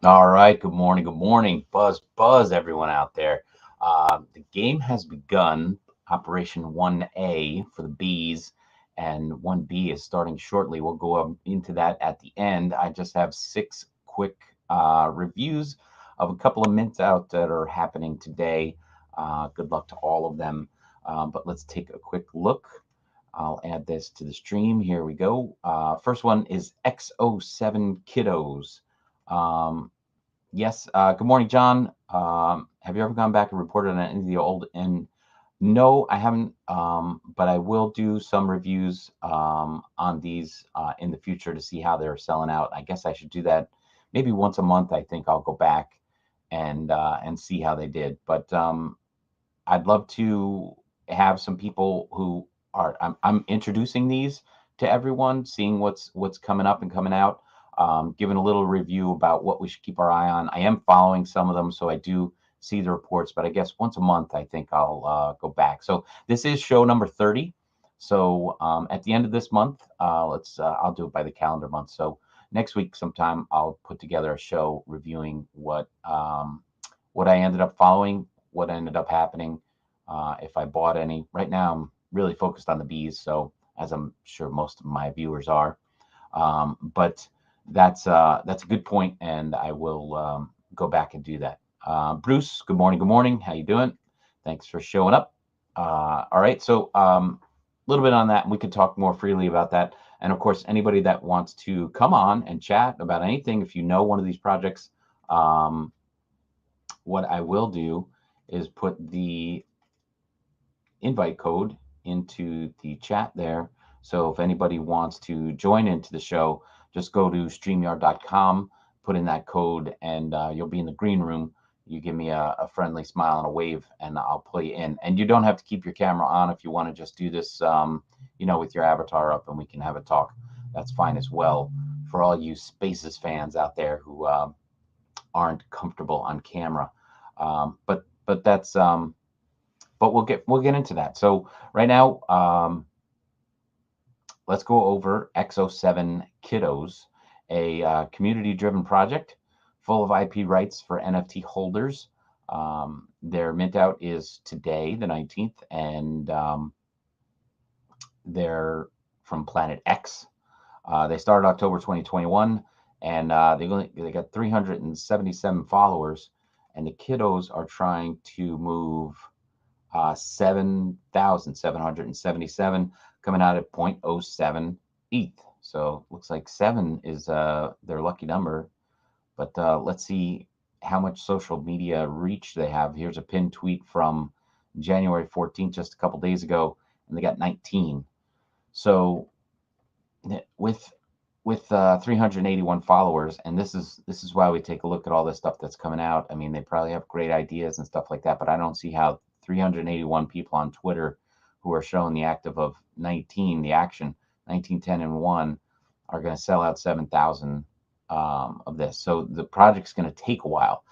All right. Good morning. Buzz, everyone out there. The game has begun. Operation 1A for the Bees, and 1B is starting shortly. We'll go into that at the end. I just have six quick reviews of a couple of mints out that are happening today. Good luck to all of them. But let's take a quick look. I'll add this to the stream. Here we go. First one is XO7 Kiddos. Um, Yes. Good morning, John. Have you ever gone back and reported on any of the old? And no, I haven't. But I will do some reviews on these in the future to see how they're selling out. I guess I should do that maybe once a month. I think I'll go back and see how they did. But I'd love to have some people who are I'm introducing these to everyone, seeing what's coming up and coming out, giving a little review about what we should keep our eye on. I am following some of them, so I do see the reports, but I guess once a month I think I'll go back. So this is show number 30. So at the end of this month, let's I'll do it by the calendar month. So next week sometime I'll put together a show reviewing what I ended up following, what ended up happening, if I bought any. Right now, I'm really focused on the bees, so as I'm sure most of my viewers are. But that's a good point, and I will go back and do that. Bruce, good morning. Good morning. How you doing? Thanks for showing up. All right, so a little bit on that, and we could talk more freely about that. And of course, anybody that wants to come on and chat about anything, if you know one of these projects, um, what I will do is put the invite code into the chat there. So if anybody wants to join into the show, just go to streamyard.com, put in that code, and you'll be in the green room. You give me a friendly smile and a wave, and I'll pull you in. And you don't have to keep your camera on if you want to just do this, with your avatar up, and we can have a talk. That's fine as well. For all you Spaces fans out there who aren't comfortable on camera, but that's but we'll get into that. So right now, let's go over XO7 Kiddos, a community-driven project full of IP rights for NFT holders. Their mint out is today, the 19th, and they're from Planet X. They started October 2021, and they got 377 followers, and the kiddos are trying to move 7,777, coming out at 0.07 ETH. So looks like 7 is their lucky number. But let's see how much social media reach they have. Here's a pinned tweet from January 14th, just a couple days ago, and they got 19. So with 381 followers, and this is why we take a look at all this stuff that's coming out. I mean, they probably have great ideas and stuff like that, but I don't see how 381 people on Twitter who are showing the active of 19, the action 19, 10, and 1 are going to sell out 7,000 of this. So the project's going to take a while.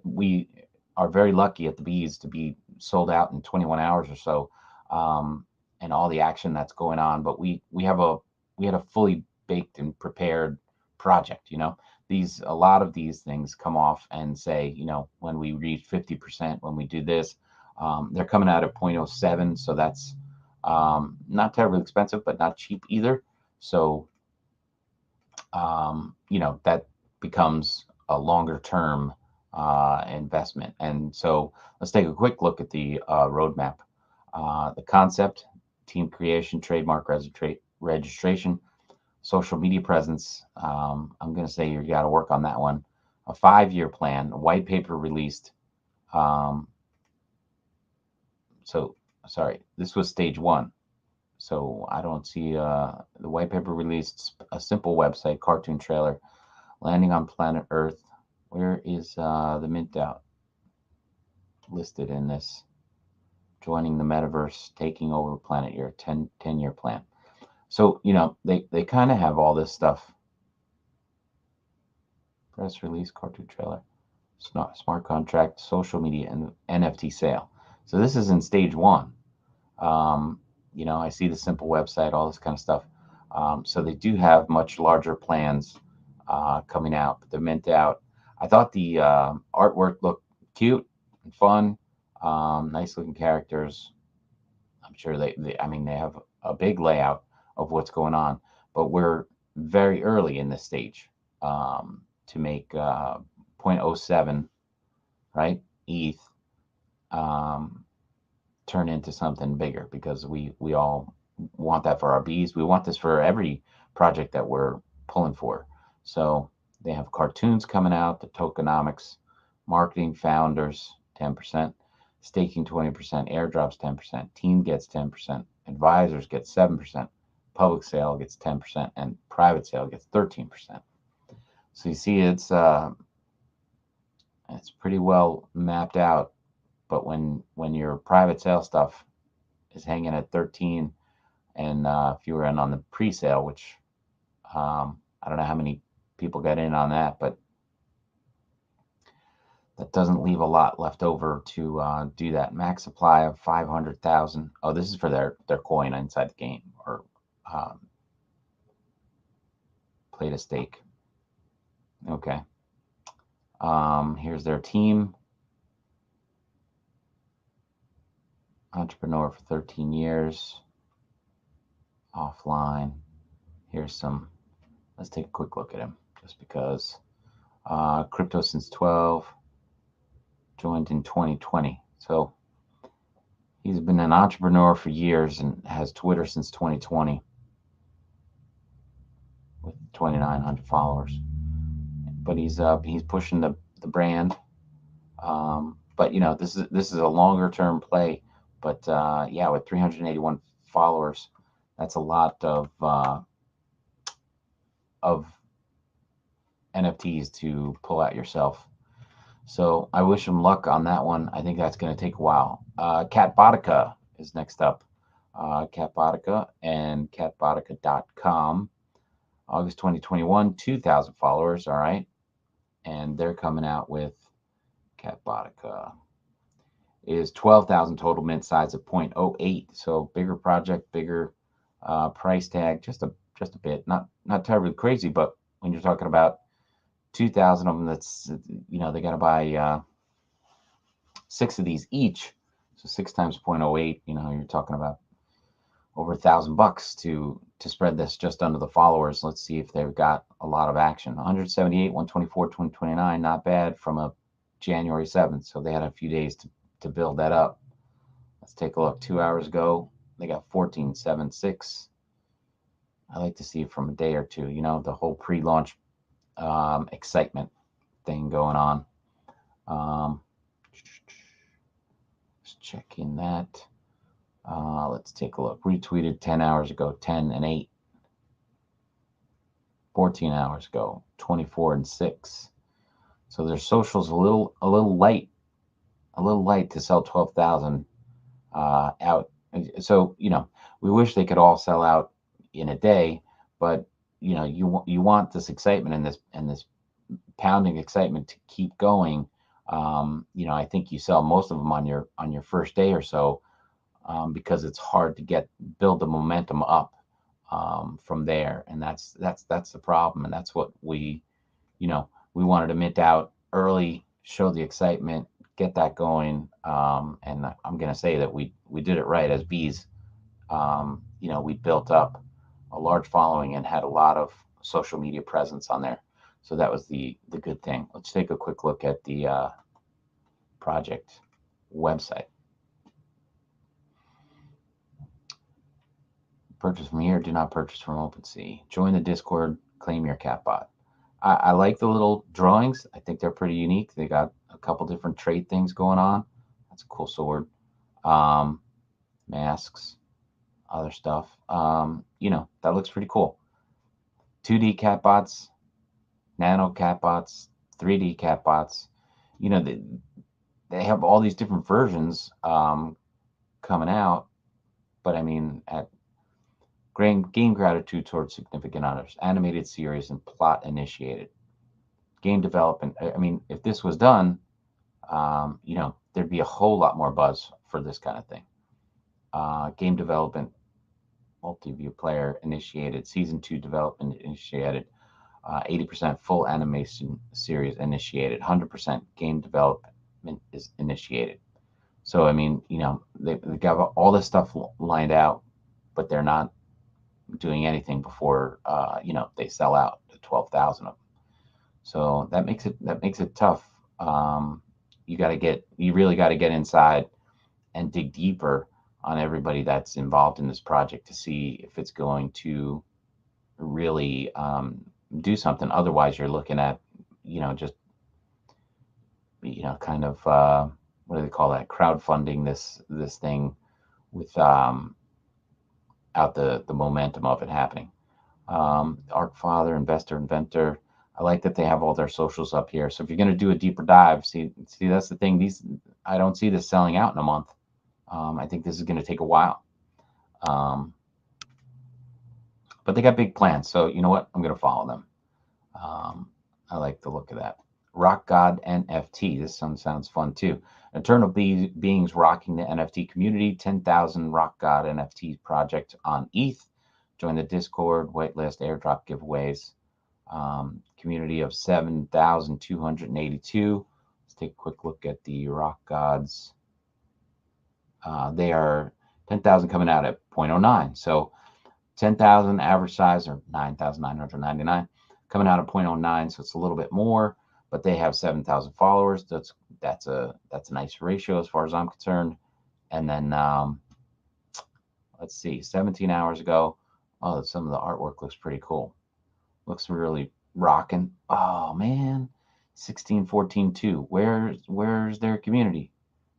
We are very lucky at the Bees to be sold out in 21 hours or so, and all the action that's going on. But we had a fully baked and prepared project. A lot of these things come off and say, when we reach 50%, when we do this, they're coming out at 0.07, so that's not terribly expensive, but not cheap either. So that becomes a longer term investment. And so let's take a quick look at the roadmap. The concept, team creation, trademark registration, social media presence. I'm going to say you got to work on that one. A 5-year plan, a white paper released. So, sorry, this was stage 1. So I don't see the white paper released, a simple website, cartoon trailer, landing on planet Earth. Where is the mint out listed in this? Joining the metaverse, taking over planet Earth, 10-year plan. So, they kind of have all this stuff. Press release, cartoon trailer, smart contract, social media, and NFT sale. So this is in stage 1. I see the simple website, all this kind of stuff. So they do have much larger plans coming out, but they're mint out. I thought the artwork looked cute and fun. Nice looking characters. I'm sure I mean, they have a big layout of what's going on, but we're very early in this stage to make zero point zero 0.07, right, ETH turn into something bigger, because we all want that for our bees. We want this for every project that we're pulling for. So they have cartoons coming out, the tokenomics, marketing founders 10%, staking 20%, airdrops 10%, team gets 10%, advisors get 7%, public sale gets 10%, and private sale gets 13%. So you see, it's pretty well mapped out. But when your private sale stuff is hanging at 13, and if you were in on the pre-sale, which I don't know how many people got in on that, but that doesn't leave a lot left over to do that. Max supply of 500,000. Oh, this is for their coin inside the game, or play to stake. Okay. Here's their team. Entrepreneur for 13 years. Offline. Here's some. Let's take a quick look at him, just because. Crypto since 12. Joined in 2020. So he's been an entrepreneur for years and has Twitter since 2020 with 2,900 followers. But he's pushing the brand. But you know, this is a longer term play. But yeah, with 381 followers, that's a lot of NFTs to pull out yourself. So I wish him luck on that one. I think that's going to take a while. Catbotica is next up. Catbotica and catbotica.com. August 2021, 2,000 followers. All right. And they're coming out with Catbotica is 12,000 total mint size of 0.08. So bigger project, bigger price tag, just a bit. Not terribly crazy, but when you're talking about 2,000 of them, that's, you know, they got to buy 6 of these each. So 6 times 0.08, you know, you're talking about over $1,000 to spread this just under the followers. Let's see if they've got a lot of action. 178, 124, 229, not bad from a January 7th. So they had a few days to build that up. Let's take a look. 2 hours ago, they got 1476. I like to see it from a day or two, you know, the whole pre-launch excitement thing going on. Just checking that. Let's take a look. Retweeted 10 hours ago, 10 and 8. 14 hours ago, 24 and 6. So their socials a little light to sell 12,000 out. So, you know, we wish they could all sell out in a day, but you know, you want this excitement and this pounding excitement to keep going. You know, I think you sell most of them on your first day or so, because it's hard to build the momentum up from there, and that's the problem, and that's what we wanted to mint out early, show the excitement, get that going, and I'm gonna say that we did it right as bees. You know, we built up a large following and had a lot of social media presence on there, so that was the good thing. Let's take a quick look at the project website. Purchase from here, do not purchase from OpenSea. Join the Discord, claim your catbot. I like the little drawings. I think they're pretty unique. They got a couple different trade things going on. That's a cool sword. Masks, other stuff. You know, that looks pretty cool. 2D catbots, nano catbots, 3D catbots. You know, they have all these different versions coming out, but I mean, at game gratitude towards significant others, animated series, and plot initiated. Game development. I mean, if this was done, you know, there'd be a whole lot more buzz for this kind of thing. Game development, multi-view player initiated, season 2 development initiated. 80% full animation series initiated. 100% game development is initiated. So, I mean, you know, they got all this stuff lined out, but they're not doing anything before, you know, they sell out to 12,000 of them. So that makes it tough. You really got to get inside and dig deeper on everybody that's involved in this project to see if it's going to really do something. Otherwise, you're looking at, you know, just, you know, kind of what do they call that? Crowdfunding this thing without the momentum of it happening. Art Father, Investor, Inventor. I like that they have all their socials up here. So if you're going to do a deeper dive, see that's the thing. I don't see this selling out in a month. I think this is going to take a while. But they got big plans. So you know what? I'm going to follow them. I like the look of that. Rock God NFT. This one sounds fun too. Eternal beings rocking the NFT community. 10,000 Rock God NFT project on ETH. Join the Discord, whitelist, airdrop giveaways. Community of 7,282. Let's take a quick look at the Rock Gods. They are 10,000 coming out at 0.09. So 10,000 average size, or 9,999 coming out at 0.09. So it's a little bit more, but they have 7,000 followers. That's a nice ratio as far as I'm concerned. And then let's see, 17 hours ago. Oh, some of the artwork looks pretty cool. Looks really rocking. Oh man, 1614.2. Where's their community?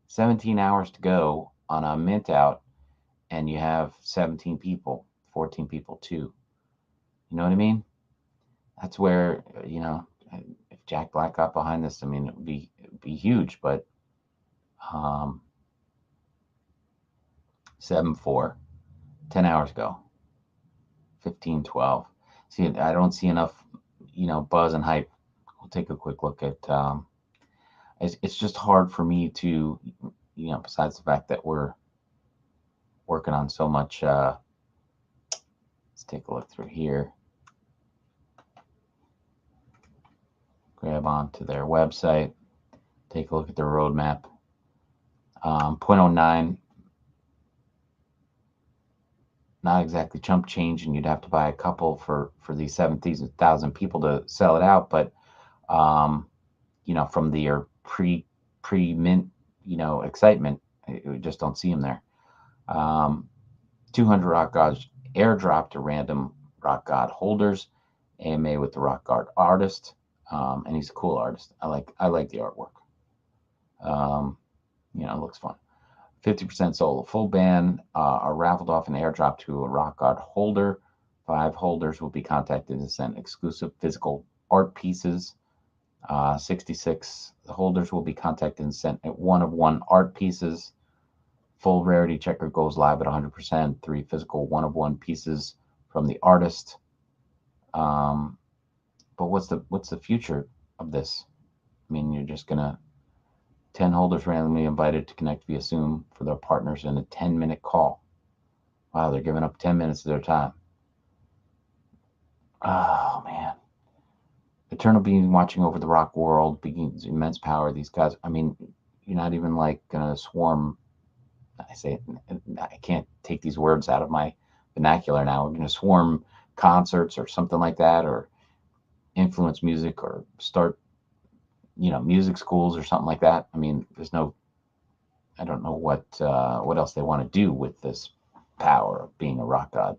17 hours to go on a mint out, and you have 17 people, 14 people too. You know what I mean? That's where, you know, if Jack Black got behind this, I mean, it'd be huge. But 7-4, 10 hours ago. 15-12. See, I don't see enough, you know, buzz and hype. We'll take a quick look at. It's just hard for me to, you know, besides the fact that we're working on so much. Let's take a look through here. Grab onto their website. Take a look at their roadmap. 0.09. Not exactly chump change, and you'd have to buy a couple for these 7,000 people to sell it out. But you know, from the pre-mint, you know, excitement, we just don't see them there. 200 Rock Gods airdrop to random Rock God holders. AMA with the Rock God artist, and he's a cool artist. I like the artwork. You know, it looks fun. 50% sold. A full band are raffled off an airdrop to a Rock God holder. 5 holders will be contacted and sent exclusive physical art pieces. 66 holders will be contacted and sent one-of-one art pieces. Full rarity checker goes live at 100%. 3 physical one-of-one pieces from the artist. But what's the future of this? I mean, you're just gonna 10 holders randomly invited to connect via Zoom for their partners in a 10-minute call. Wow, they're giving up 10 minutes of their time. Oh, man. Eternal being watching over the rock world, begins immense power. These guys, I mean, you're not even like going to swarm. I can't take these words out of my vernacular now. We're going to swarm concerts or something like that, or influence music, or start, you know, music schools or something like that. I mean, I don't know what else they want to do with this power of being a rock god.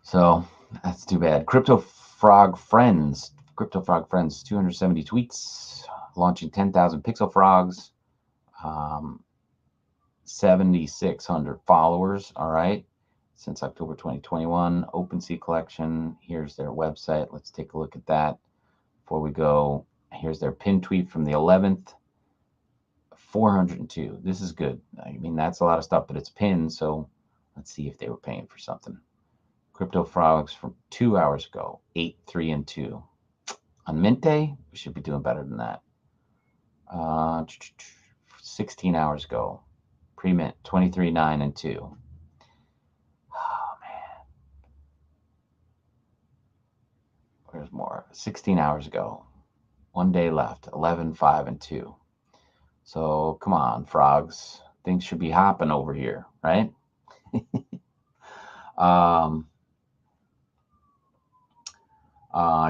So that's too bad. Crypto Frog Friends, 270 tweets, launching 10,000 pixel frogs, 7,600 followers. All right. Since October 2021, OpenSea collection. Here's their website. Let's take a look at that. Before we go, here's their pin tweet from the 11th. 402. This is good. I mean, that's a lot of stuff, but it's pinned, so let's see if they were paying for something. Crypto Frogs from 2 hours ago, 8, 3, and 2. On Mint Day, we should be doing better than that. 16 hours ago, pre-mint, 23, 9, and 2. Oh, man. There's more. 16 hours ago. 1 day left. 11, 5, and 2. So come on, frogs. Things should be hopping over here, right?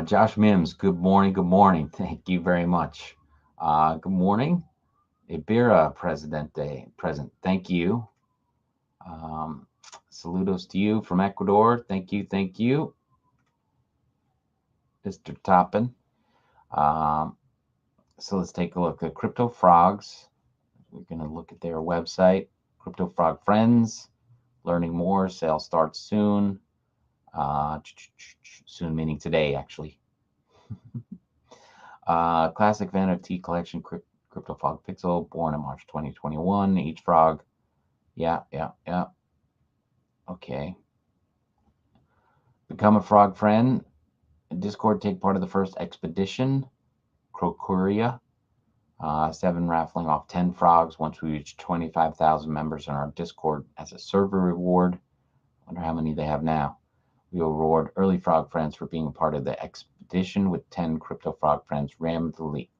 Josh Mims, good morning. Good morning. Thank you very much. Good morning. Ibira Presidente, present. Thank you. Saludos to you from Ecuador. Thank you. Thank you. Mr. Toppin. So let's take a look at Crypto Frogs. We're going to look at their website, Crypto Frog Friends. Learning more. Sale starts soon. Soon meaning today, actually. Classic NFT collection, Crypto Frog Pixel, born in March 2021. Each frog. Yeah. Okay. Become a frog friend. Discord, take part of the first expedition. Crocuria. 7 raffling off 10 frogs once we reach 25,000 members in our Discord as a server reward. Wonder how many they have now. We will reward early frog friends for being a part of the expedition with 10 crypto frog friends randomly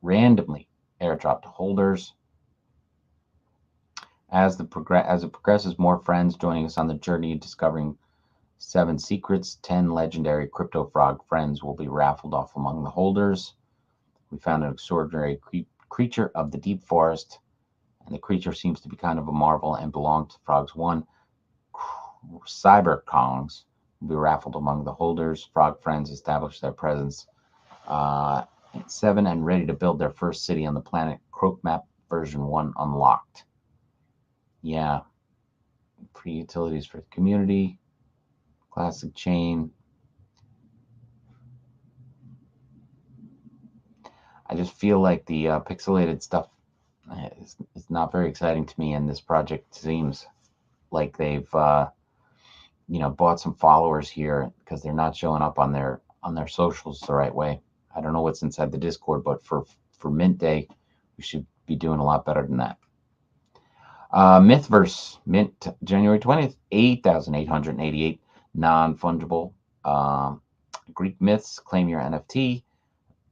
airdropped to holders. As it progresses, more friends joining us on the journey discovering 7 secrets. 10 legendary crypto frog friends will be raffled off among the holders. We found an extraordinary creature of the deep forest, and the creature seems to be kind of a marvel and belongs to Frogs 1. Cyber Kongs will be raffled among the holders. Frog friends establish their presence at 7 and ready to build their first city on the planet. Croak Map version 1 unlocked. Yeah. Free utilities for the community. Classic chain. I just feel like the pixelated stuff is not very exciting to me, and this project seems like they've bought some followers here because they're not showing up on their socials the right way. I don't know what's inside the Discord, but for Mint Day, we should be doing a lot better than that. Mythverse, mint January 20th, 8,888 non-fungible Greek myths. Claim your NFT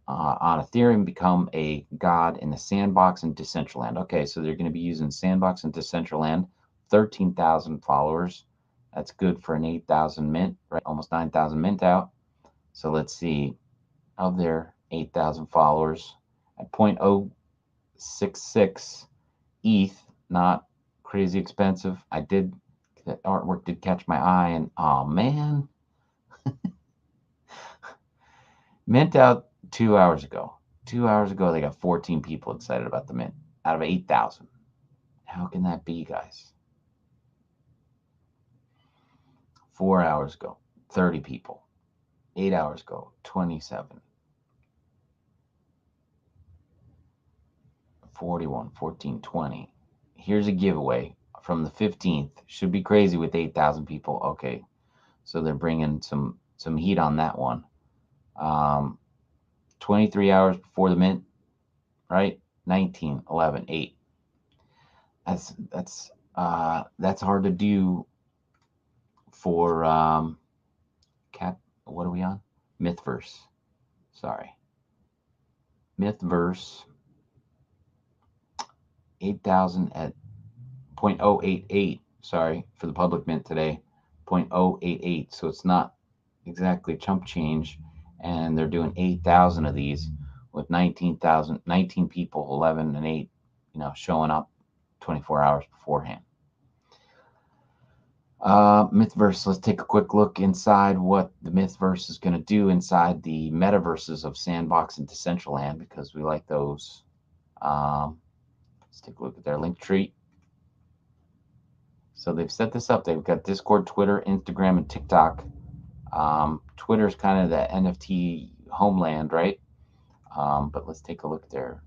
on Ethereum. Become a god in the Sandbox and Decentraland. Okay, so they're going to be using Sandbox and Decentraland. 13,000 followers. That's good for an 8,000 mint, right? Almost 9,000 mint out. So let's see. Of their 8,000 followers at 0.066 ETH, not crazy expensive. That artwork did catch my eye, and oh man. Mint out 2 hours ago. 2 hours ago, they got 14 people excited about the mint out of 8,000. How can that be, guys? 4 hours ago, 30 people. 8 hours ago, 27. 41, 14, 20. Here's a giveaway from the 15th. Should be crazy with 8,000 people. Okay, so they're bringing some heat on that one. 23 hours before the mint, right? 19, 11, 8. That's hard to do for what are we on? Mythverse. Sorry. Mythverse. 8,000 at 0.088. Sorry for the public mint today. 0.088. So it's not exactly a chump change. And they're doing 8,000 of these with 19 people, 11 and 8, showing up 24 hours beforehand. Mythverse, let's take a quick look inside what the Mythverse is going to do inside the metaverses of Sandbox and Decentraland, because we like those. Let's take a look at their link tree. So they've set this up. They've got Discord, Twitter, Instagram, and TikTok. Twitter's kind of the NFT homeland, right? But let's take a look there.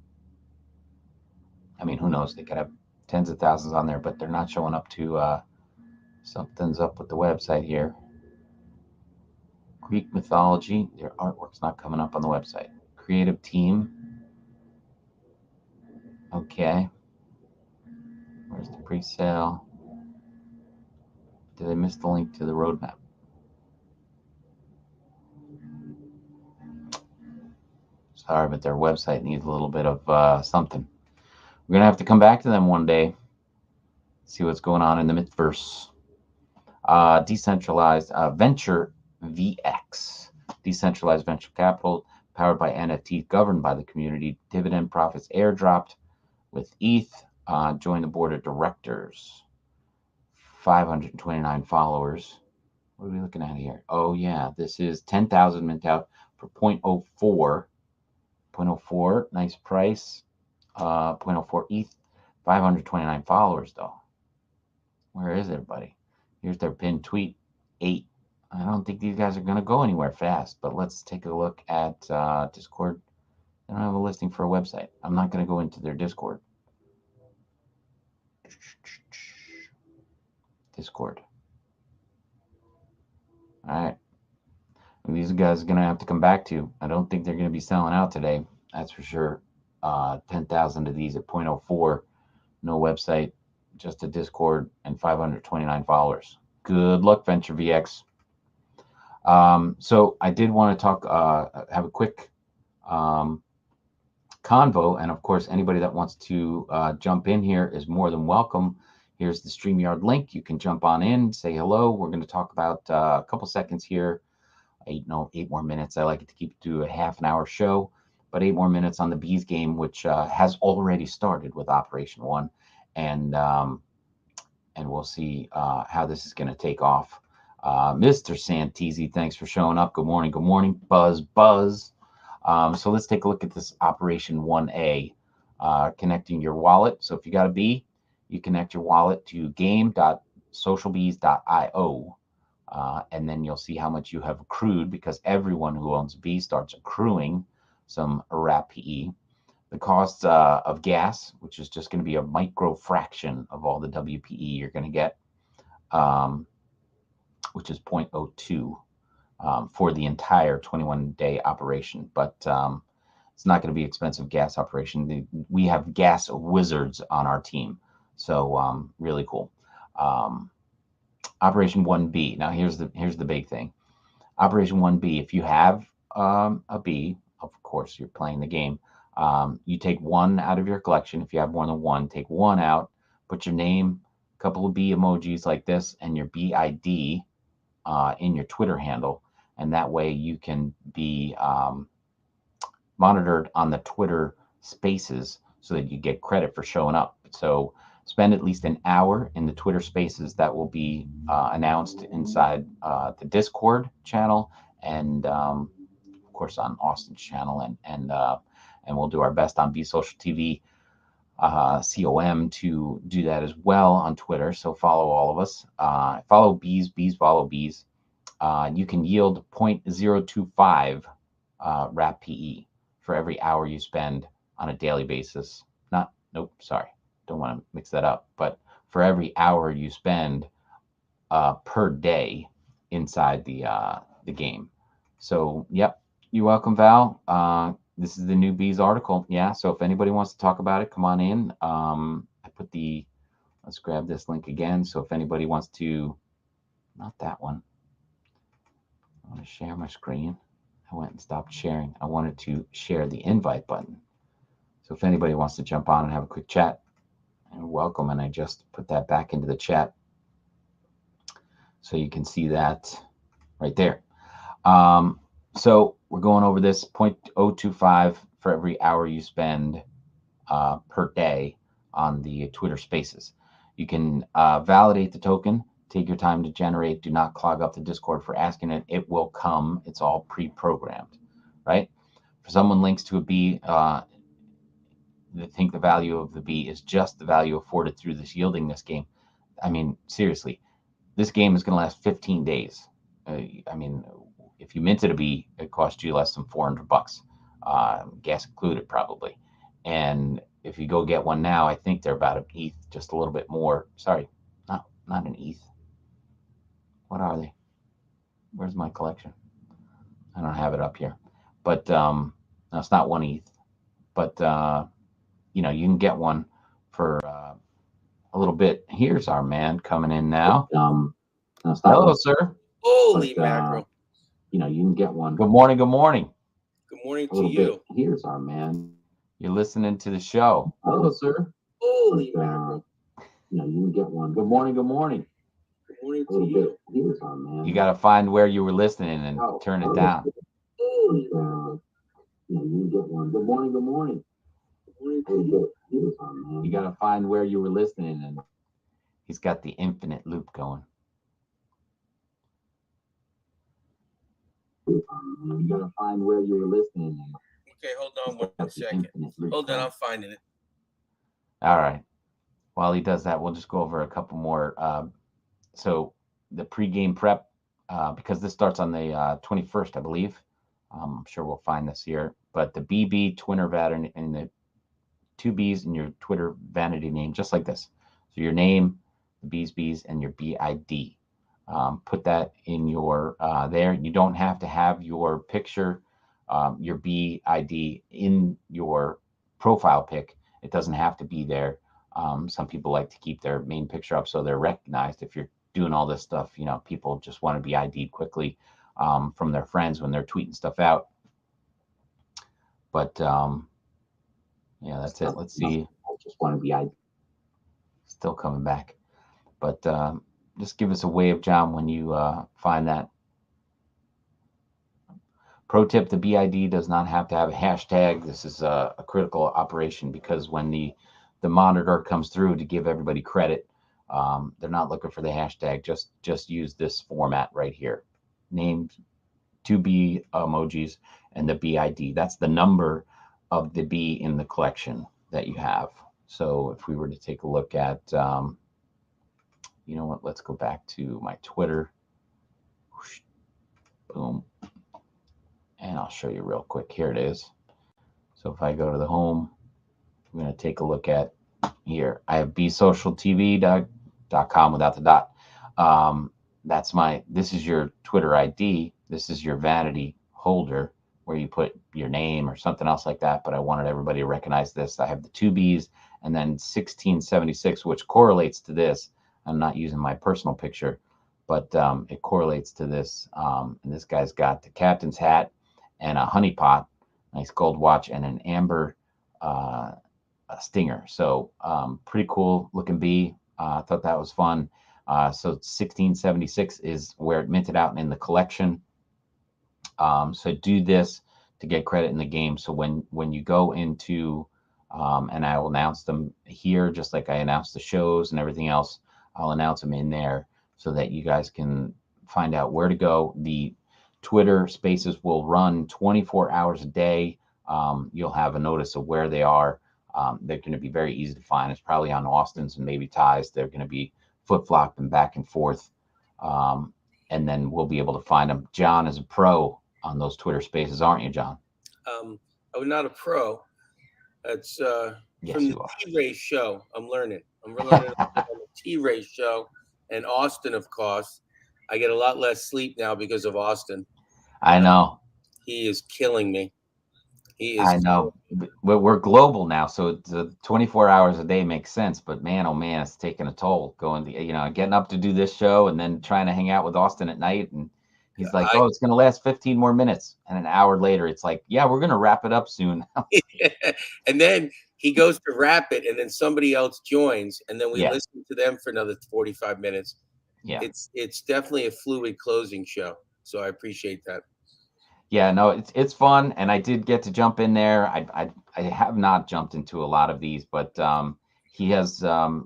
I mean, who knows? They could have tens of thousands on there, but they're not showing up to something's up with the website here. Greek mythology. Their artwork's not coming up on the website. Creative team. Okay. Where's the pre-sale? Did I miss the link to the roadmap? Sorry, but their website needs a little bit of something. We're going to have to come back to them one day, see what's going on in the Mythverse. Decentralized Venture VX. Decentralized venture capital powered by NFT, governed by the community. Dividend profits airdropped with ETH. Join the board of directors. 529 followers. What are we looking at here? Oh, yeah. This is 10,000 mint out for 0.04. 0.04. Nice price. 0.04 ETH. 529 followers, though. Where is everybody? Here's their pinned tweet. 8. I don't think these guys are going to go anywhere fast, but let's take a look at Discord. They don't have a listing for a website. I'm not going to go into their Discord. Discord. All right. These guys are going to have to come back to. I don't think they're going to be selling out today. That's for sure. 10,000 of these at 0.04. No website, just a Discord, and 529 followers. Good luck, Venture VX. So I did want to talk, have a quick convo, and of course, anybody that wants to jump in here is more than welcome. Here's the StreamYard link. You can jump on in, say hello. We're going to talk about a couple seconds here. 8 more minutes. I like it to keep it to a half an hour show, but 8 more minutes on the Bees game, which has already started with Operation 1, and we'll see how this is going to take off. Mr. Santisi, thanks for showing up. Good morning. Good morning. Buzz. So let's take a look at this Operation 1A, connecting your wallet. So if you got a B, you connect your wallet to game.socialbees.io, and then you'll see how much you have accrued, because everyone who owns B starts accruing some wrap PE. The cost of gas, which is just going to be a micro fraction of all the WPE you're going to get, which is 0.02 for the entire 21-day operation. But it's not going to be expensive gas operation. We have gas wizards on our team, so really cool. Operation 1B. Now here's the big thing. Operation 1B. If you have a B, of course you're playing the game. You take one out of your collection. If you have more than one, take one out. Put your name, a couple of B emojis like this, and your BID in your Twitter handle, and that way you can be monitored on the Twitter Spaces so that you get credit for showing up. So spend at least an hour in the Twitter Spaces that will be announced inside the Discord channel, and of course on Austin's channel, and we'll do our best on BeesSocialTV .com to do that as well on Twitter. So follow all of us. Follow Bees follow Bees. You can yield 0.025 wrap PE for every hour you spend on a daily basis. Don't want to mix that up, but for every hour you spend per day inside the game. So yep, you're welcome, Val. This is the new Bees article. Yeah, so if anybody wants to talk about it, come on in. Let's grab this link again. So if anybody wants to, not that one. I want to share my screen. I went and stopped sharing. I wanted to share the invite button. So if anybody wants to jump on and have a quick chat, and welcome. And I just put that back into the chat so you can see that right there. So we're going over this 0.025 for every hour you spend per day on the Twitter Spaces. You can validate the token. Take your time to generate. Do not clog up the Discord for asking it. It will come. It's all pre-programmed, right? For someone links to a B, they think the value of the B is just the value afforded through this yielding this game. I mean, seriously, this game is going to last 15 days. I mean, if you minted a B, it cost you less than $400, gas included probably. And if you go get one now, I think they're about an ETH, just a little bit more. Sorry, not an ETH. What are they? Where's my collection? I don't have it up here. But no, it's not 1 ETH. But you know, you can get one for a little bit. Here's our man coming in now. Hello, sir. Holy mackerel. You know, you can get one. Good morning. Good morning. Good morning to you. Here's our man. You're listening to the show. Hello, sir. Holy mackerel. You can get one. Good morning. Good morning. Good morning to you. Here's our man. You got to find where you were listening and turn it down. Holy mackerel. You can get one. Good morning. Good morning. Good morning to you. Here's our man. You got to find where you were listening, and he's got the infinite loop going. You got to find where you were listening. Okay, hold on 1 second. Hold on, I'm finding it. All right. While he does that, we'll just go over a couple more. So the pregame prep, because this starts on the 21st, I believe. I'm sure we'll find this here. But the BB Twitter vanity and the two B's in your Twitter vanity name, just like this. So your name, the B's, and your BID. Put that in your there. You don't have to have your picture, your BID in your profile pic. It doesn't have to be there. Some people like to keep their main picture up so they're recognized. If you're doing all this stuff, people just want to be ID'd quickly from their friends when they're tweeting stuff out. But yeah, that's it. Let's see. I just want to be ID'd. Still coming back. But just give us a wave, John, when you find that. Pro tip, the BID does not have to have a hashtag. This is a critical operation because when the monitor comes through to give everybody credit, they're not looking for the hashtag. Just use this format right here. Name, 2B emojis, and the BID. That's the number of the B in the collection that you have. So if we were to take a look at, you know what, let's go back to my Twitter. Boom. And I'll show you real quick. Here it is. So if I go to the home, I'm going to take a look at here. I have BeesSocialTV.com without the dot. This is your Twitter ID. This is your vanity holder where you put your name or something else like that. But I wanted everybody to recognize this. I have the two B's and then 1676, which correlates to this. I'm not using my personal picture, but it correlates to this. And this guy's got the captain's hat and a honey pot, nice gold watch, and an amber stinger. So pretty cool looking bee. I thought that was fun. So 1676 is where it minted out in the collection. So do this to get credit in the game. So when you go into, and I will announce them here, just like I announced the shows and everything else, I'll announce them in there so that you guys can find out where to go. The Twitter spaces will run 24 hours a day. You'll have a notice of where they are. They're going to be very easy to find. It's probably on Austin's and maybe Ty's. They're going to be flip-flopping back and forth. And then we'll be able to find them. John is a pro on those Twitter spaces, aren't you, John? I'm not a pro. That's yes, from the T-Race show. I'm learning on the T-Race show. And Austin, of course. I get a lot less sleep now because of Austin. I know. He is killing me. He is. I know. We're global now, so the 24 hours a day makes sense. But man, oh man, it's taking a toll. Going to, getting up to do this show and then trying to hang out with Austin at night, and he's like, "Oh, it's going to last 15 more minutes." And an hour later, it's like, "Yeah, we're going to wrap it up soon." And then he goes to wrap it, and then somebody else joins, and then we listen to them for another 45 minutes. Yeah, it's definitely a fluid closing show, so I appreciate that. Yeah, no, it's fun, and I did get to jump in there. I have not jumped into a lot of these, but he has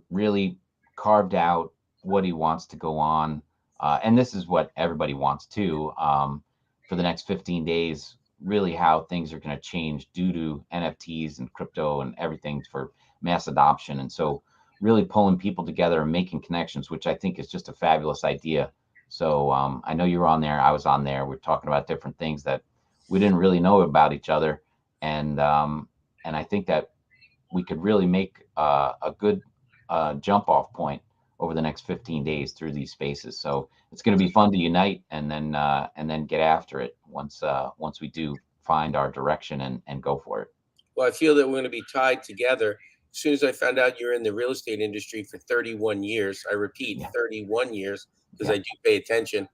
really carved out what he wants to go on, and this is what everybody wants too. For the next 15 days, really how things are going to change due to NFTs and crypto and everything for mass adoption, and so really pulling people together and making connections, which I think is just a fabulous idea. So I know you were on there. I was on there. We're talking about different things that we didn't really know about each other, and I think that we could really make a good jump off point over the next 15 days through these spaces. So it's going to be fun to unite and then get after it once we do find our direction and go for it. Well, I feel that we're going to be tied together. As soon as I found out you're in the real estate industry for 31 years, I repeat, 31 years, because I do pay attention.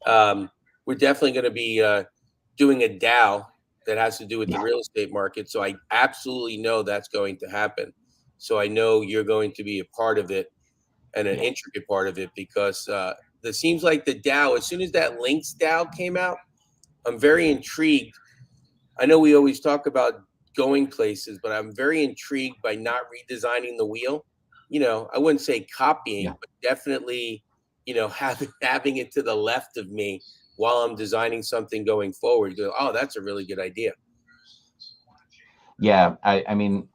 We're definitely going to be doing a DAO that has to do with the Yeah. real estate market. So I absolutely know that's going to happen. So I know you're going to be a part of it and an Yeah. intricate part of it, because it seems like the DAO, as soon as that Links DAO came out, I'm very intrigued. I know we always talk about going places, but I'm very intrigued by not redesigning the wheel. You know, I wouldn't say Yeah. copying, but definitely, you know, having it to the left of me while I'm designing something going forward. You go, oh, that's a really good idea. Yeah. I mean,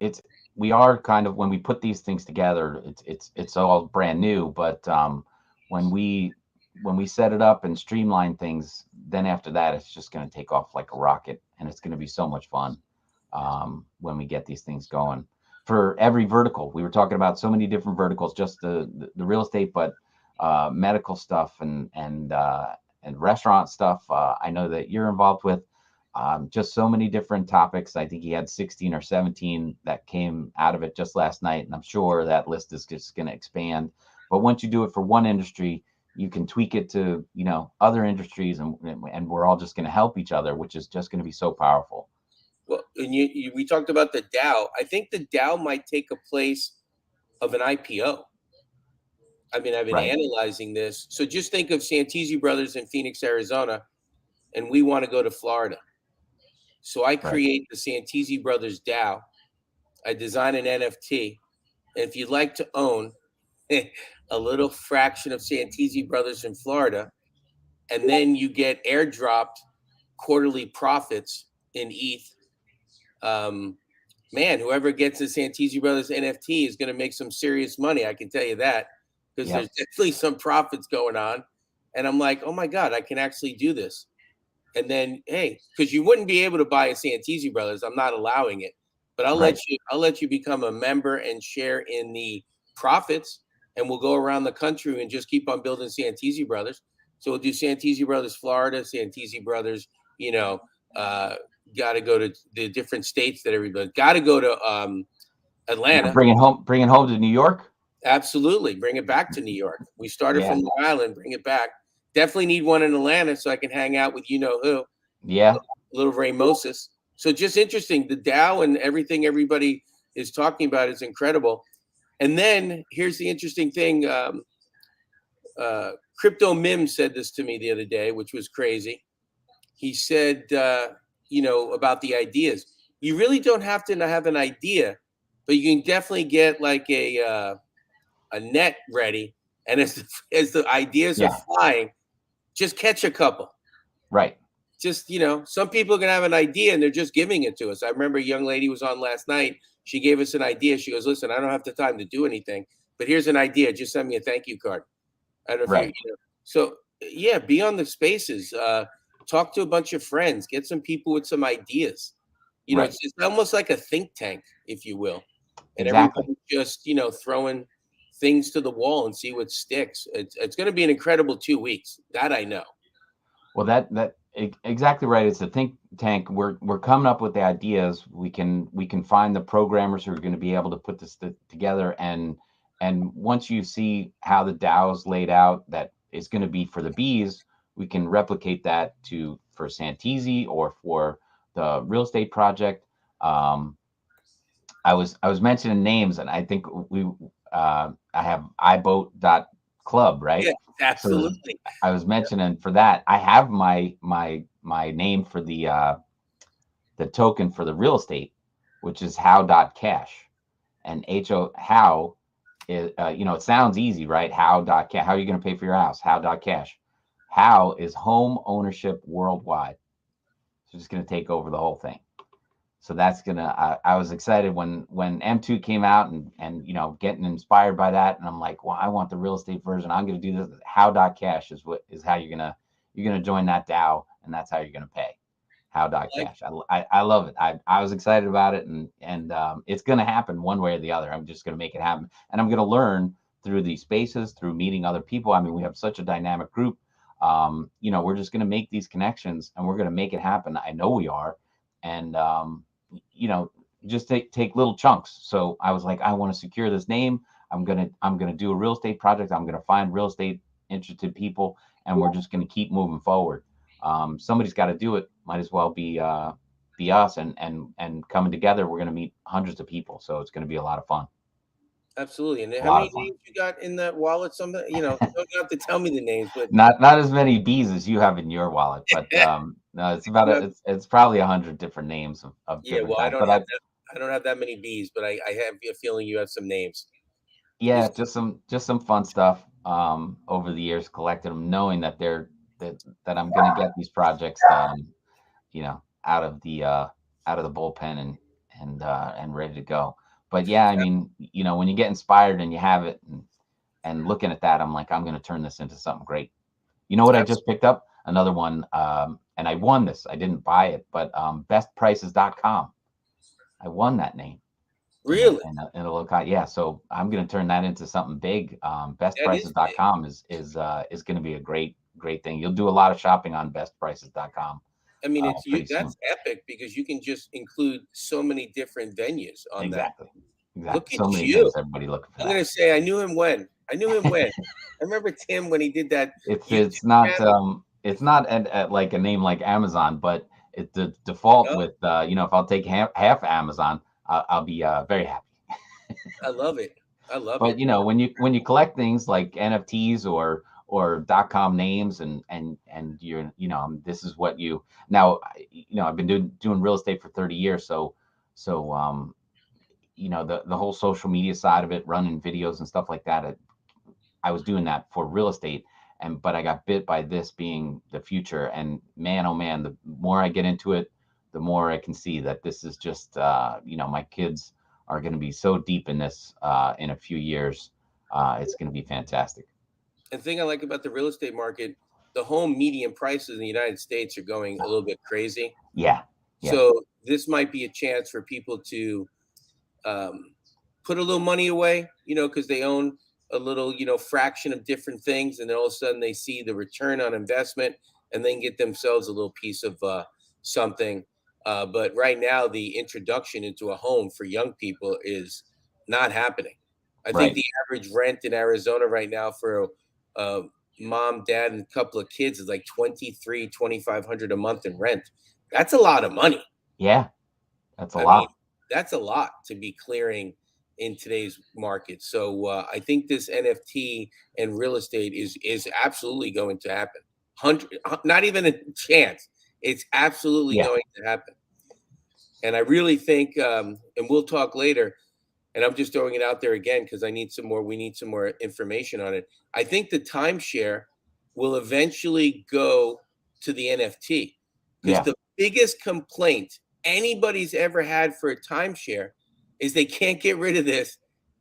it's we are kind of, when we put these things together, it's all brand new, but when we set it up and streamline things, then after that it's just going to take off like a rocket, and it's going to be so much fun when we get these things going for every vertical. We were talking about so many different verticals, just the real estate, but medical stuff and restaurant stuff. I know that you're involved with. Just so many different topics. I think he had 16 or 17 that came out of it just last night, and I'm sure that list is just going to expand. But once you do it for one industry, you can tweak it to, you know, other industries, and we're all just going to help each other, which is just going to be so powerful. Well, and we talked about the DAO. I think the DAO might take a place of an IPO. I mean, I've been Right. analyzing this. So just think of Santisi Brothers in Phoenix, Arizona, and we want to go to Florida. So I Right. create the Santisi Brothers DAO. I design an NFT. And if you'd like to own a little fraction of Santisi Brothers in Florida, and then you get airdropped quarterly profits in ETH, man, whoever gets the Santisi Brothers NFT is going to make some serious money. I can tell you that, because Yep. there's definitely some profits going on. And I'm like, oh my God, I can actually do this. And then, hey, because you wouldn't be able to buy a Santisi Brothers. I'm not allowing it, but I'll Right. let you become a member and share in the profits, and we'll go around the country and just keep on building Santisi Brothers. So we'll do Santisi Brothers Florida, Santisi Brothers, you know, got to go to the different states that everybody got to go to Atlanta. Bring it home to New York. Absolutely. Bring it back to New York. We started Yeah. from Long Island, bring it back. Definitely need one in Atlanta so I can hang out with you know who. Yeah. Little Ray Moses. So just interesting. The DAO and everything everybody is talking about is incredible. And then here's the interesting thing. Crypto Mim said this to me the other day, which was crazy. He said, you know, about the ideas. You really don't have to have an idea, but you can definitely get like a net ready. And as the ideas are flying, just catch a couple. Right. Just, you know, some people are going to have an idea and they're just giving it to us. I remember a young lady was on last night. She gave us an idea. She goes, listen, I don't have the time to do anything, but here's an idea. Just send me a thank you card. I don't know if Right. you know. So yeah, be on the spaces, talk to a bunch of friends, get some people with some ideas. You know, Right. it's almost like a think tank, if you will. And Exactly. everybody just, you know, throwing things to the wall and see what sticks. It's going to be an incredible 2 weeks. That I know. Well, exactly right. It's a think tank. We're coming up with the ideas. We can find the programmers who are going to be able to put this together. And once you see how the DAO is laid out, that is going to be for the bees, we can replicate that for Santisi or for the real estate project. I was mentioning names, and I think I have iBoat.club, right? Yeah, So absolutely. I was mentioning for that, I have my name for the token for the real estate, which is how.cash. And how is, you know, it sounds easy, right? How.cash. How are you going to pay for your house? How.cash. How is home ownership worldwide. So it's just going to take over the whole thing. So that's gonna. I was excited when M2 came out, and you know, getting inspired by that, and I'm like, well, I want the real estate version. I'm gonna do this. How.cash is how you're gonna join that DAO, and that's how you're gonna pay. How.cash. I love it. I was excited about it, and it's gonna happen one way or the other. I'm just gonna make it happen, and I'm gonna learn through these spaces, through meeting other people. I mean, we have such a dynamic group. You know, we're just gonna make these connections, and we're gonna make it happen. I know we are, and you know, just take little chunks. So I was like, I want to secure this name. I'm gonna do a real estate project. I'm gonna find real estate interested people, and we're just gonna keep moving forward. Somebody's got to do it. Might as well be us, and coming together. We're going to meet hundreds of people, so it's going to be a lot of fun. Absolutely. And A how lot many of fun. names you got in that wallet? Something, you don't have to tell me the names, but Not as many bees as you have in your wallet, but no, it's about it's probably 100 different names of yeah. different Well, I kinds. don't But have that. I don't have that many bees, but I have a feeling you have some names. yeah, Just just some fun stuff over the years, collected them, knowing that that I'm gonna get these projects out of the bullpen and ready to go. But yeah, I mean, when you get inspired and you have it, and looking at that, I'm like, I'm gonna turn this into something great. You know what I just picked up? Another one, and I won this. I didn't buy it, but bestprices.com. I won that name. in a really, in a local, yeah. So I'm going to turn that into something big. that is big. Bestprices.com is going to be a great thing. You'll do a lot of shopping on bestprices.com I mean, it's you. pretty soon. That's epic because you can just include so many different venues on that. Exactly. Look So at many you. things. Everybody looking for I'm that. gonna say I knew him when. I knew him when. I remember Tim when he did that It's YouTube it's not channel. at like a name like Amazon, but it's the default No, with if I'll take half Amazon, I'll be very happy. I love it. I love But it. when you collect things like NFTs or .com names, and this is what you now, I've been doing real estate for 30 years, so the whole social media side of it, running videos and stuff like that, I was doing that for real estate, but I got bit by this being the future, and man, oh man, the more I get into it, the more I can see that this is just my kids are going to be so deep in this in a few years. It's going to be fantastic. And the thing I like about the real estate market, the home median prices in the United States are going a little bit crazy. Yeah, yeah, So this might be a chance for people to put a little money away, because they own a little, fraction of different things, and then all of a sudden they see the return on investment, and then get themselves a little piece of something. But right now, the introduction into a home for young people is not happening. I think right. the average rent in Arizona right now for a mom, dad, and a couple of kids is like 2,500 a month in rent. That's a lot of money. Yeah, that's a I mean, lot. that's a lot to be clearing in today's market. So I think this NFT and real estate is absolutely going to happen. Not even a chance. It's absolutely Yeah, going to happen. And I really think, and we'll talk later. And I'm just throwing it out there again because I need some more. We need some more information on it. I think the timeshare will eventually go to the NFT because yeah, the biggest complaint anybody's ever had for a timeshare is they can't get rid of this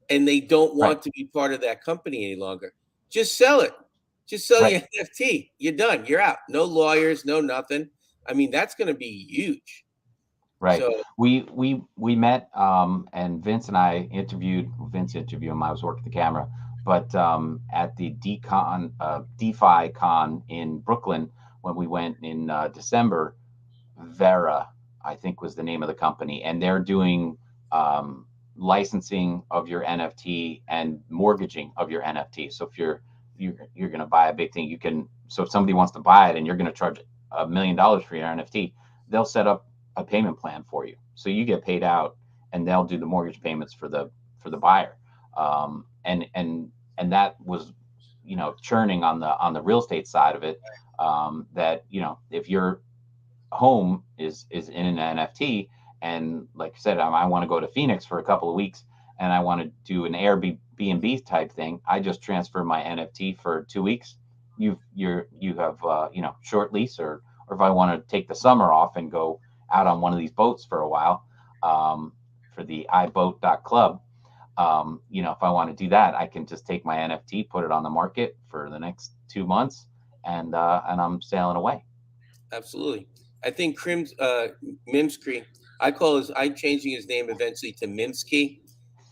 and they don't right, want to be part of that company any longer. Just sell it. Just sell right. your NFT. You're done. You're out. No lawyers, no nothing. I mean, that's going to be huge. Right. So, We met, and Vince interviewed him. I was working the camera, but at the DeFi Con in Brooklyn when we went in December, Vera, I think was the name of the company, and they're doing licensing of your NFT and mortgaging of your NFT. So if you're going to buy a big thing, you can. So if somebody wants to buy it and you're going to charge $1 million for your NFT, they'll set up a payment plan for you. So you get paid out, and they'll do the mortgage payments for the buyer. And that was churning on the real estate side of it. That if your home is in an NFT, and like I said, I want to go to Phoenix for a couple of weeks, and I want to do an Airbnb type thing. I just transfer my NFT for 2 weeks. You have short lease, or if I want to take the summer off and go out on one of these boats for a while, for the iBoat.club. If I want to do that, I can just take my NFT, put it on the market for the next 2 months, and I'm sailing away. absolutely. I think Mimsky, I'm changing his name eventually to Mimsky.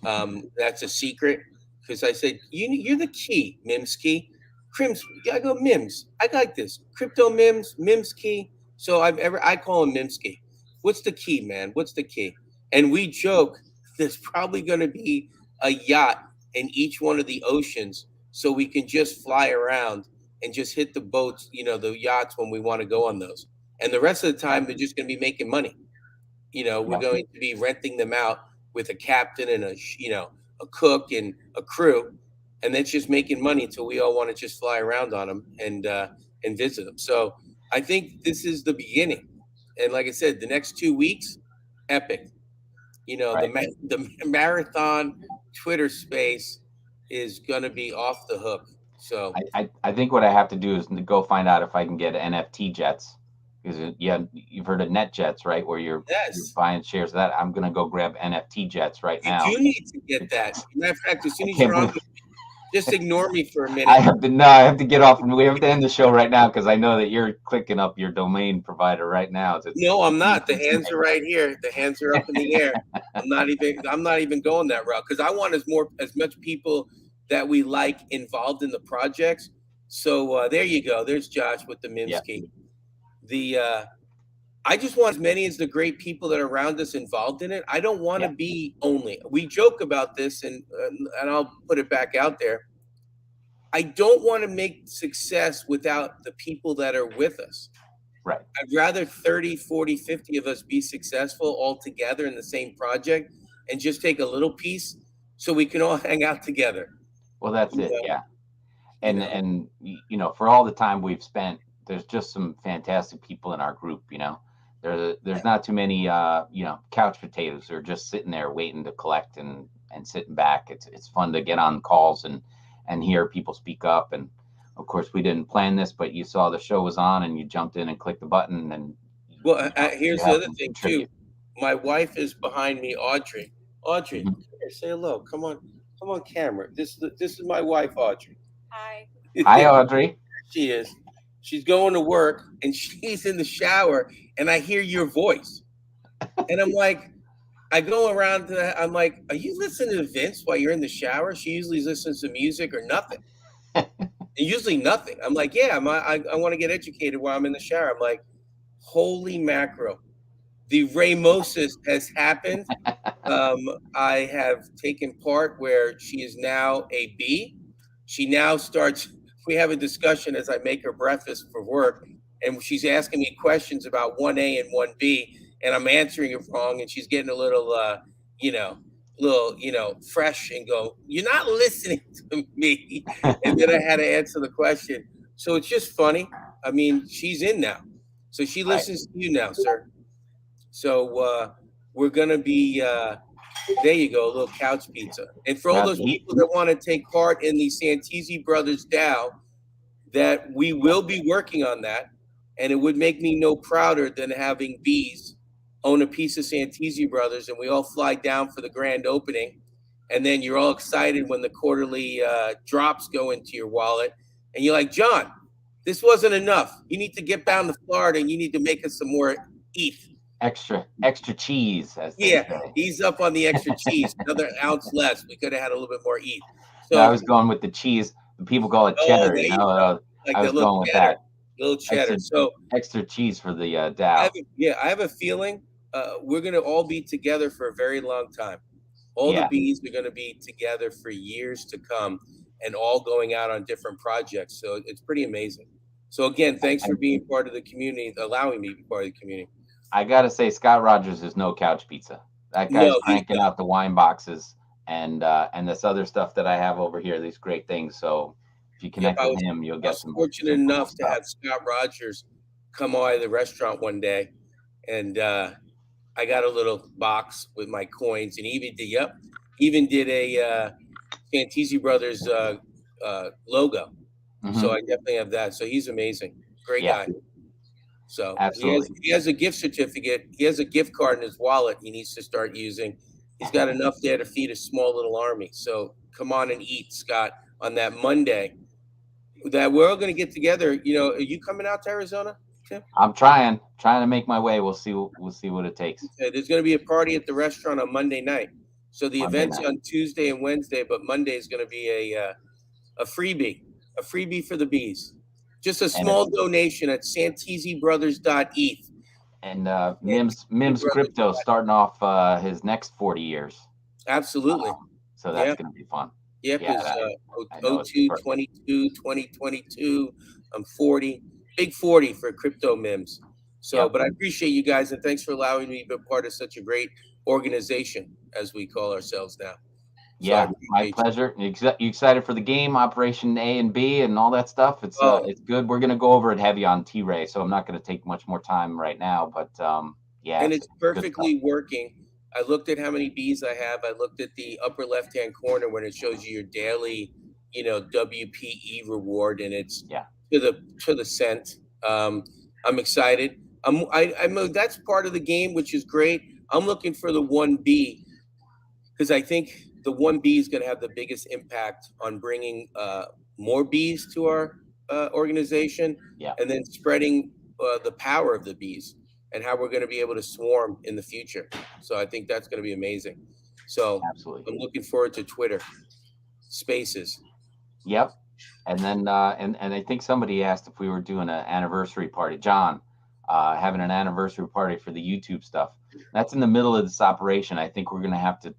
That's a secret because I said, you're the key, Mimsky. I go Mims. I like this. Crypto Mims, Mimsky. So I call him Mimsky. What's the key, man? What's the key? And we joke there's probably going to be a yacht in each one of the oceans so we can just fly around and just hit the boats, the yachts when we want to go on those. And the rest of the time, they're just going to be making money. We're going to be renting them out with a captain and a cook and a crew, and that's just making money until we all want to just fly around on them and visit them. So I think this is the beginning. And like I said, the next 2 weeks, epic. The marathon Twitter space is going to be off the hook. So I think what I have to do is to go find out if I can get NFT jets. Because you've heard of net jets, right? Where you're buying shares of that. I'm gonna go grab NFT jets right now. You do need to get that. Matter of fact, as soon as you're on, just ignore me for a minute. I have to get off, and we have to end the show right now because I know that you're clicking up your domain provider right now. No, I'm not. The hands are right here. The hands are up in the air. I'm not even going that route because I want as much people that we like involved in the projects. So there you go. There's Josh with the Minsky. I just want as many as the great people that are around us involved in it. I don't want to be only. We joke about this, and I'll put it back out there. I don't want to make success without the people that are with us. Right. I'd rather 30, 40, 50 of us be successful all together in the same project and just take a little piece so we can all hang out together. Well, that's it. Yeah. And for all the time we've spent, there's just some fantastic people in our group. There's not too many couch potatoes who are just sitting there waiting to collect and sitting back. It's fun to get on calls and hear people speak up. And of course, we didn't plan this, but you saw the show was on and you jumped in and clicked the button. And here's the other thing too. My wife is behind me, Audrey. Audrey, here, say hello. Come on camera. This is my wife, Audrey. Hi. Hi, Audrey. She is. She's going to work and she's in the shower and I hear your voice. And I'm like, I go around to that. I'm like, are you listening to Vince while you're in the shower? She usually listens to music or nothing. Usually nothing. I'm like, yeah, I want to get educated while I'm in the shower. I'm like, holy mackerel. The Ramosis has happened. I have taken part where she is now a B. She now starts... We have a discussion as I make her breakfast for work, and she's asking me questions about 1A and 1B, and I'm answering it wrong, and she's getting a little, fresh and go, "You're not listening to me." And then I had to answer the question. So it's just funny. I mean, she's in now, so she listens to you now, sir. So we're gonna be. There you go, a little couch pizza. And for all those people that want to take part in the Santisi Brothers DAO, that we will be working on that. And it would make me no prouder than having Bees own a piece of Santisi Brothers and we all fly down for the grand opening. And then you're all excited when the quarterly drops go into your wallet. And you're like, John, this wasn't enough. You need to get down to Florida and you need to make us some more ETH. Extra cheese. He's up on the extra cheese. Another ounce less. We could have had a little bit more ETH. So I was going with the cheese. People call it cheddar. Like I was going with that. Little cheddar. So extra cheese for the DAO. I have a feeling we're going to all be together for a very long time. All the Bees are going to be together for years to come and all going out on different projects. So it's pretty amazing. So again, thanks for being part of the community, allowing me to be part of the community. I gotta say, Scott Rogers is no couch pizza. That guy's cranking out the wine boxes and this other stuff that I have over here. These great things. So if you connect with him, you'll get some. Fortunate enough to have Scott Rogers come by the restaurant one day, and I got a little box with my coins, and he even did a Santisi Brothers logo. So I definitely have that. So he's amazing, great guy. So he has a gift certificate. He has a gift card in his wallet he needs to start using. He's got enough there to feed a small little army. So come on and eat, Scott, on that Monday. That we're all going to get together. Are you coming out to Arizona, Tim? I'm trying to make my way. We'll see what it takes. Okay, there's going to be a party at the restaurant on Monday night. So the event's on Tuesday and Wednesday, but Monday is going to be a freebie for the Bees. Just a small donation at santisibrothers.eth. And Mims Crypto starting off his next 40 years. Absolutely. So that's going to be fun. Yep, Yeah, is I know it's 02, perfect. 22, 2022. I'm 40, big 40 for crypto mims. So, Yep. but I appreciate you guys, and thanks for allowing me to be part of such a great organization, as we call ourselves now. So I Yeah, my appreciate you. pleasure. You excited for the game, Operation A and B, and all that stuff? Oh, It's good. We're gonna go over it heavy on T-Ray, so I'm not gonna take much more time right now. But yeah, and it's it's good stuff. perfectly working. I looked at how many bees I have. I looked at the upper left-hand corner when it shows you your daily, WPE reward, and it's Yeah, to the cent. I'm excited. I'm that's part of the game, which is great. I'm looking for the 1B because I think the 1B is going to have the biggest impact on bringing more bees to our organization, yeah, and then spreading the power of the bees and how we're going to be able to swarm in the future. So I think that's going to be amazing. So absolutely. I'm looking forward to Twitter Spaces. Yep. And then and I think somebody asked if we were doing an anniversary party. John, having an anniversary party for the YouTube stuff. That's in the middle of this operation. I think we're gonna have to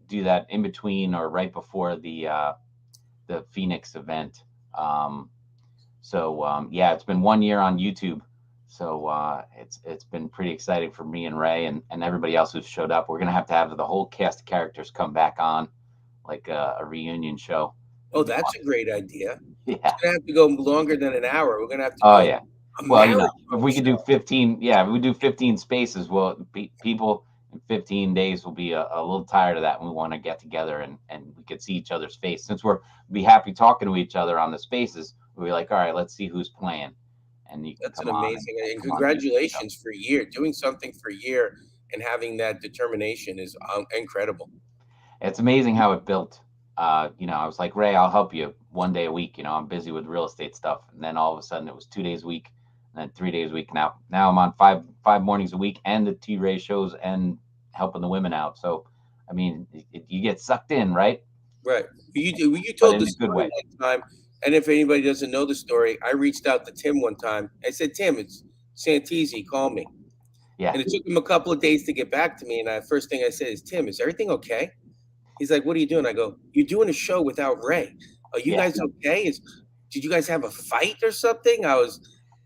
do that in between or right before the Phoenix event. Um, yeah, it's been 1 year on YouTube. So it's been pretty exciting for me and Ray and everybody else who's showed up. We're gonna have the whole cast of characters come back on, like a reunion show. Oh, It'd be that's fun. a great idea. It's Yeah. going to have to go longer than an hour. We're going to have to Oh go yeah. a Well, if marathon we could show. do 15, yeah, if we do 15 spaces, well, people in 15 days will be a little tired of that, and we want to get together and we could see each other's face. Since we're be happy talking to each other on the spaces, we'll be like, all right, let's see who's playing, and you can That's an come on amazing, and and come on and do some stuff. congratulations for a year. Doing something for a year and having that determination is incredible. It's amazing how it built. I was like, Ray, I'll help you 1 day a week. I'm busy with real estate stuff. And then all of a sudden it was 2 days a week and then 3 days a week. Now I'm on five mornings a week and the T-Ray shows and helping the women out. So, I mean, you get sucked in, right? Right. You But told the in a good story way. one time, and if anybody doesn't know the story, I reached out to Tim one time. I said, Tim, it's Santisi, call me. Yeah. And it took him a couple of days to get back to me. And the first thing I said is, Tim, is everything okay? He's like, what are you doing? I go, you're doing a show without Ray. Are you Yeah. guys okay? Did you guys have a fight or something?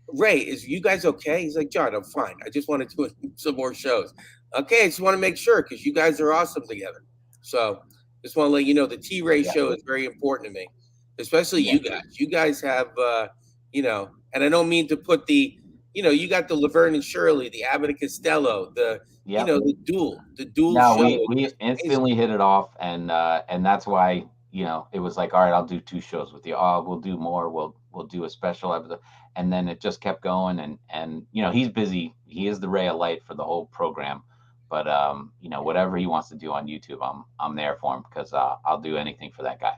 Ray, is you guys okay? He's like, John, I'm fine. I just want to do some more shows. Okay, I just want to make sure because you guys are awesome together. So just want to let you know the T Ray Yeah. show is very important to me, especially Yeah. you guys. You guys have, and I don't mean to put you got the Laverne and Shirley, the Abbott and Costello, Yep. the dual No, show. we It's amazing. instantly hit it off, and that's why it was like, all right, I'll do two shows with you. Oh, we'll do more. We'll do a special episode, and then it just kept going, and he's busy. He is the ray of light for the whole program, but whatever he wants to do on YouTube, I'm there for him because I'll do anything for that guy.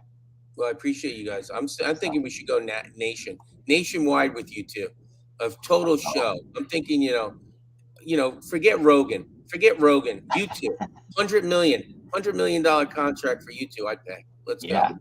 Well, I appreciate you guys. I'm So, thinking we should go nationwide with you two, a total oh, show. I'm thinking, forget Rogan, forget Rogan. You two, 100 million contract for you two. I'd pay. Let's go. yeah,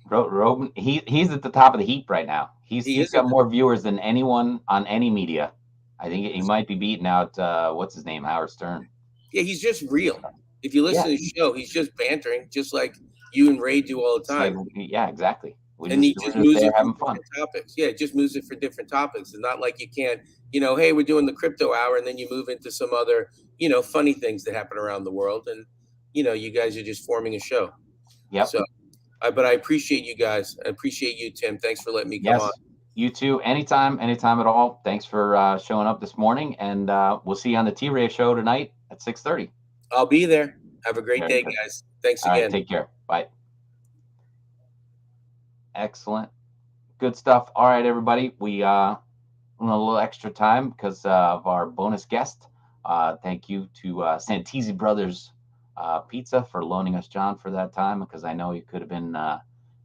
Rogan, he's at the top of the heap right now. He He's is at got more viewers than anyone on any media. I think he might be beating out what's his name, Howard Stern. yeah, he's just real. If you listen Yeah, to the show, he's just bantering, just like you and Ray do all the it's like, time. yeah, exactly. And he We're just just moves there it from having fun. different topics. Yeah, just moves it for different topics. And not like you can't, hey, we're doing the crypto hour, and then you move into some other, funny things that happen around the world. And, you guys are just forming a show. Yep. So, but I appreciate you guys. I appreciate you, Tim. Thanks for letting me come on. Yes. You too. Anytime at all. Thanks for showing up this morning, and we'll see you on the T-Ray show tonight at 6:30. I'll be there. Have a great Very day, good. guys. Thanks All right. again. Take care. Bye. Excellent. Good stuff. All right, everybody. We a little extra time because of our bonus guest. Thank you to Santisi Brothers Pizza for loaning us John for that time because I know he could have been,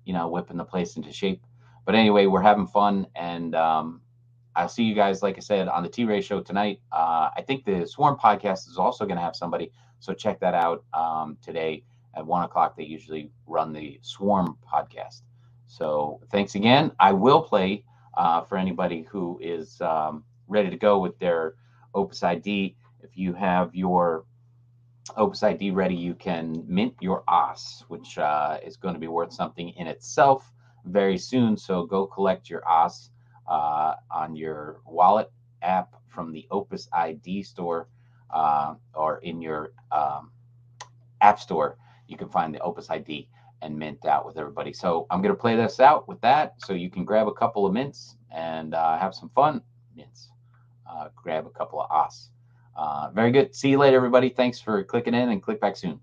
whipping the place into shape. But anyway, we're having fun, and I'll see you guys, like I said, on the T-Ray show tonight. I think the Swarm podcast is also going to have somebody, so check that out today at 1 o'clock. They usually run the Swarm podcast. So thanks again. I will play for anybody who is ready to go with their Opus ID. If you have your Opus ID ready, you can mint your OS, which is going to be worth something in itself very soon. So go collect your OS on your wallet app from the Opus ID store or in your app store. You can find the Opus ID and mint out with everybody. So I'm going to play this out with that so you can grab a couple of mints and have some fun. Mints. Grab a couple of OS. Very good. See you later, everybody. Thanks for clicking in and click back soon.